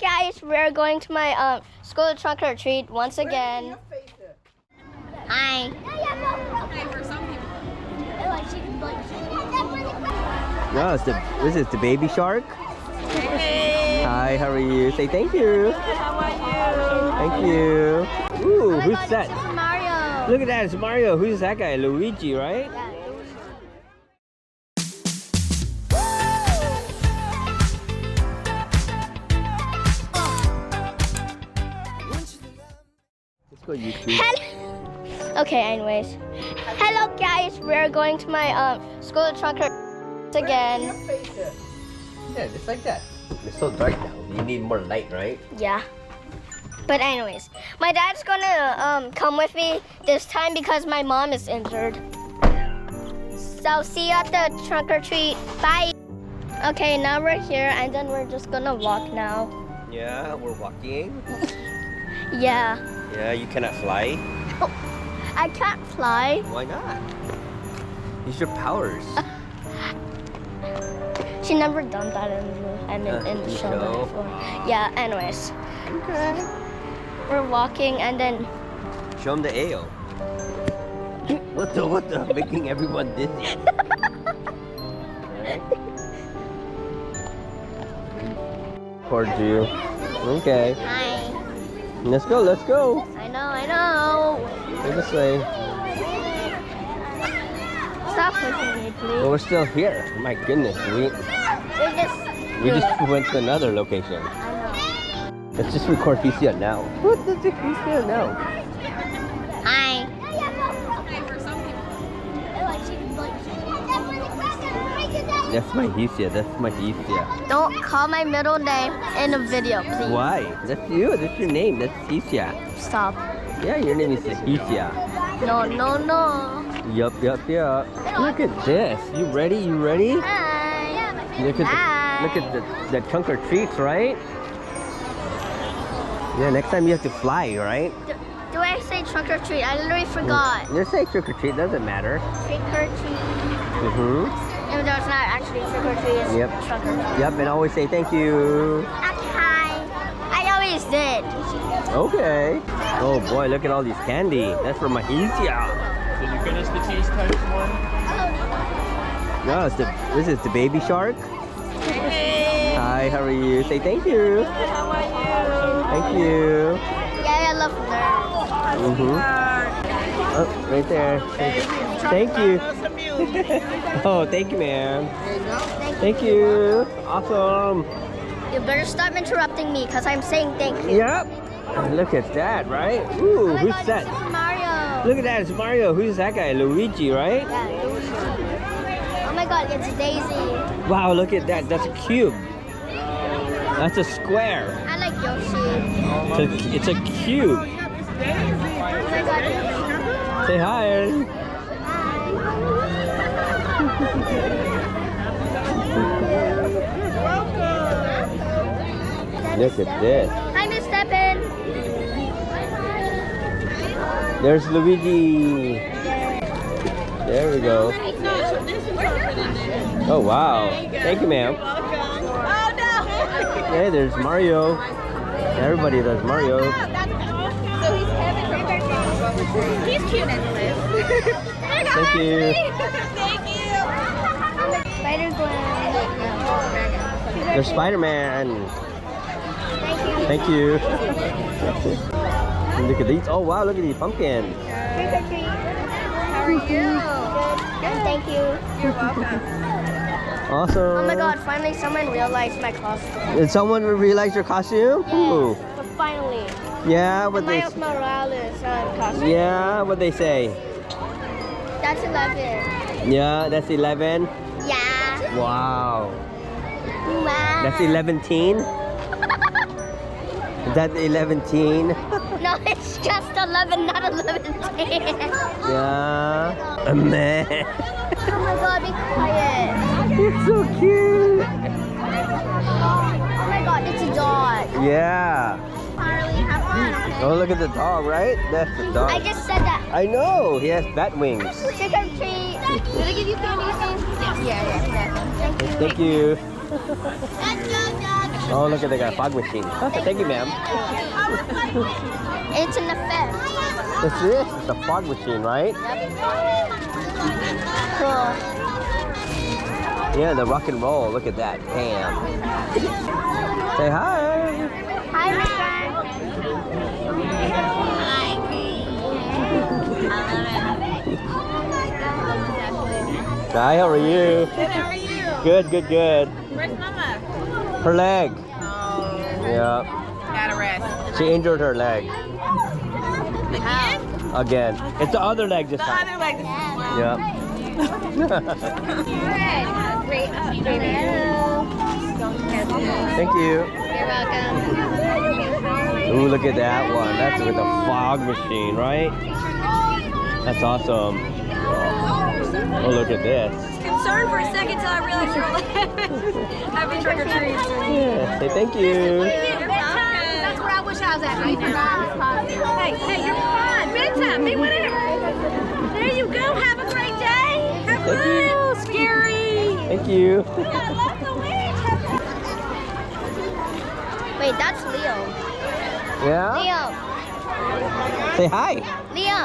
guys, we're going to my school trunk or treat once again. Hi. No, this is the baby shark. Hey. Hi, how are you? Say thank you. How are you? Thank you. Ooh, Oh my who's God, that? it's Mario. Look at that, it's Mario. Who's that guy? Luigi, right? Yeah. Let's go YouTube. Okay, anyways. Hello guys, we're going to my school trunk or again. Yeah, just like that. It's so dark now. You need more light, right? Yeah. But anyways, my dad's gonna come with me this time because my mom is injured. So see you at the trunk or treat. Bye. Okay, now we're here and then we're just gonna walk now. Yeah, we're walking. Yeah. Yeah, you cannot fly. I can't fly. Why not? Use your powers. She never done that in the show before. Yeah, anyways. Okay. We're walking and then Show them the AO. What the? Making everyone dizzy. Right? Poor Jew. Okay. hi. Let's go. I know. Go this way. Stop pushing me, But please. we're still here. My goodness, we just went to another location. I know. Let's just record Ficia now. What does it Ficia now? Hi. That's my Hicia. Don't call my middle name in the video, please. Why? That's you. That's your name. That's Hicia. Stop. Yeah, your name is Hicia. No. Yup. Look at this. You ready? Hi. Look at the trunk or treats, right? Yeah, next time you have to fly, right? Do I say trunk or treat? I literally forgot. Just say trick or treat, doesn't matter. Trick or treat. Mm-hmm. Even though it's not actually trick or treat, it's Yep. trunk or treat. Yep, and always say thank you. Hi. I always did. Okay. Oh boy, look at all these candy. That's for Mahitia. Did you finish the cheese touch one? No, this is the baby shark. Hey. Hi, how are you? Say thank you. How are you? Thank you. Yeah, I love nerds. Mm-hmm. Oh, right there. Thank you. Oh, thank you, man. Thank you. Awesome. You better stop interrupting me because I'm saying thank you. Yep. Look at that, right? Ooh, Oh my who's God, that? it's Mario. Look at that, it's Mario. Who's that guy? Luigi, right? Yeah, Luigi. Oh my God, it's Daisy. Wow, look at that. That's a cube. That's a square. I like Yoshi. It's a cube. Oh my God, Yoshi. Say hi. Look at this. Hi, Miss Steppen. There's Luigi. There we go. Oh, wow. Thank you, ma'am. Hey, there's Mario. Everybody does Mario. So he's having her birthday. He's cute anyways. Thank you. Thank you. Spider-Gwen. There's Spider-Man. Thank you. Thank you. And look at these. Oh, wow. Look at these pumpkins. Trick or treat. How are you? Good. Thank you. You're welcome. Awesome. Oh my God, finally someone realized my costume. Did someone realize your costume? Who? But finally. Yeah, what they Miles Morales costume. Yeah, what they say? That's 11. Yeah, that's 11. Yeah. Wow. Wow. That's 11-teen? Is that 11-teen? No, it's just 11, not 11. Yeah. Man. Oh my God, be quiet. It's so cute. Oh my God, it's a dog. Yeah. Harley, have fun, okay? Oh, look at the dog, right? That's the dog. I just said that. I know. He has bat wings. Trick or treat. Did I give you candy? Yes. Yeah. Thank you. Thank you. Let's go, dog. Oh, look at they got a fog machine. Thank you, ma'am. It's an effect. What's this? It's a fog machine, right? Cool. Yeah, the rock and roll. Look at that. Bam. Say hi. Hi, Mr. Hi, how are you? Good, how are you? Good, good, good. Where's Mama? Her leg. Oh, Yeah. gotta rest. She injured her leg. Again? Again. It's the other leg this The time. other leg. Wow. Yeah. Great. Thank you. You're welcome. Ooh, look at that one. That's with the fog machine, right? That's awesome. Oh, look at this. Concerned for a second till I realized you're happy trick or treat. Yeah, say thank you. That's where I wish I was at right now. Hey, you're fine. Bedtime. Hey, whatever. There you go. Have a great day. Have Thank you. fun. Scary. Thank you. I love the witch. Wait, that's Leo. Yeah? Leo. Say hi. Leo.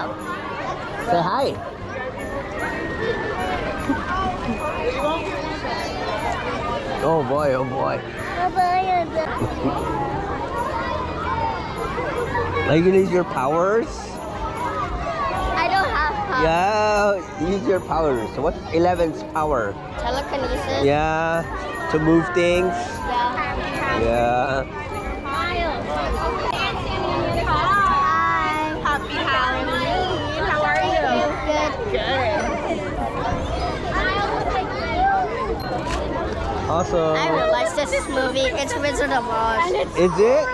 Say hi. Oh boy, oh boy. Are you gonna use your powers? I don't have power. Yeah, use your powers. So what's 11's power? Telekinesis. Yeah, to move things. Yeah. Yeah. Hi. Happy Halloween. How are you? Good. Good. Awesome. I realized this movie. It's Wizard of Oz. Is it?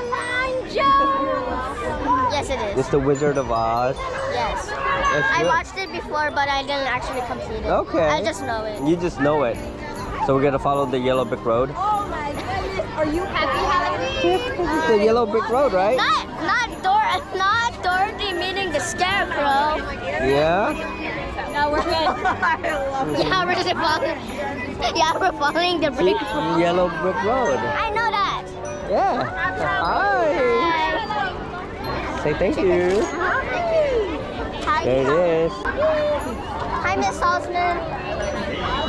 Yes, it It's is. the Wizard of Oz. Yes. That's I good. watched it before, but I didn't actually complete it. Okay. I just know it. You just know it. So we're gonna follow the yellow brick road. Oh my goodness. Are you happy Halloween? It's the yellow brick road, right? Not Dorothy meeting the scarecrow. Yeah. No, we're good. Yeah, we're just following. Yeah, we're following the brick. Yellow brick road. I know that. Yeah. Hi. Say thank you. Hi, There it is. Hi, Miss Salzman.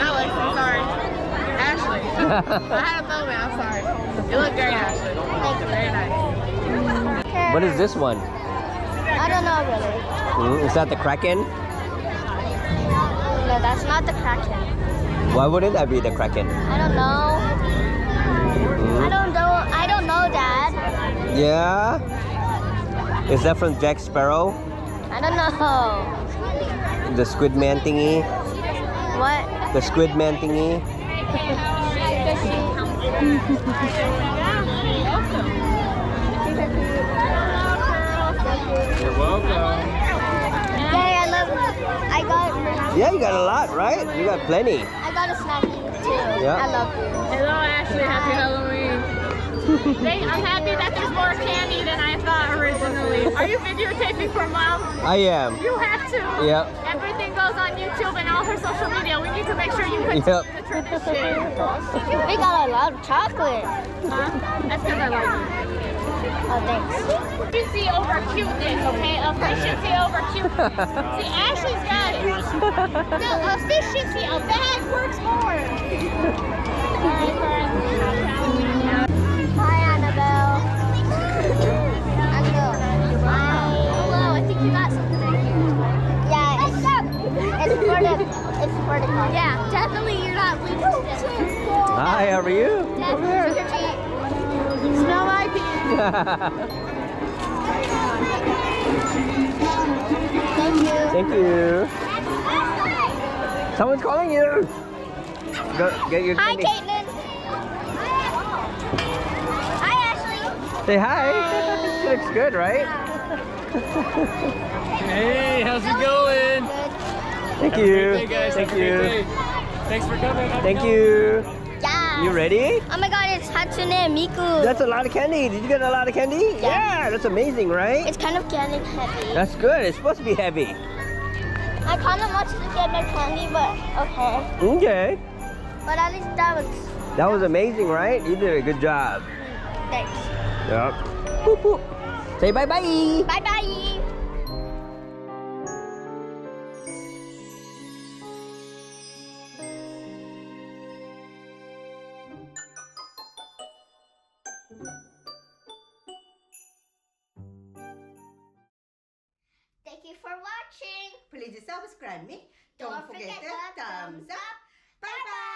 Alex, I'm sorry. Ashley. I had a moment. I'm sorry. You look great, Ashley. Thank you. Very nice. What is this one? I don't know really. Is that the Kraken? No, that's not the Kraken. Why wouldn't that be the Kraken? I don't know. I don't know. I don't know, Dad. Yeah. Is that from Jack Sparrow? I don't know. The Squid Man thingy? What? The Squid Man thingy? You're welcome. Yeah, I love. I got. Yeah, you got a lot, right? You got plenty. I got a snacky too. Yeah. I love you. Hello, Ashley. Happy Halloween. I'm happy that there's more candy than I thought originally. Are you videotaping for Mom? I am. You have to. Yep. Everything goes on YouTube and all her social media. We need to make sure you continue Yep. the tradition. We got a lot of chocolate. Huh? That's because I like you. Oh, thanks. Efficiency over cuteness, okay? Efficiency over cuteness. See, Ashley's got it. No, efficiency. A bag works hard. Hi, Annabelle. Annabelle. Hello, I think you got something right here. Yeah, it's for the car. Yeah, definitely you're not leaving. Hi, how are you? Over there. Trick or treat. Smell my pee. Thank you. Thank you. Someone's calling you. Go get your Hi, candy. Caitlin. Hi, Ashley. Say hi. She looks good, right? Hey, how's it going? Good. Thank Have a you. great day, guys. Thank Have a great you. day. Thanks for coming. Thank you. Yeah. You ready? Oh my God, it's Hatsune Miku. That's a lot of candy. Did you get a lot of candy? Yeah, that's amazing, right? It's kind of getting heavy. That's good. It's supposed to be heavy. I kind of want to get my candy, but okay. Okay. But at least that was. That was amazing, right? You did a good job. Thanks. Yep. Boop, boop. Say bye-bye. Bye-bye. Thank you for watching. Please subscribe me. Don't forget the thumbs up. Bye bye.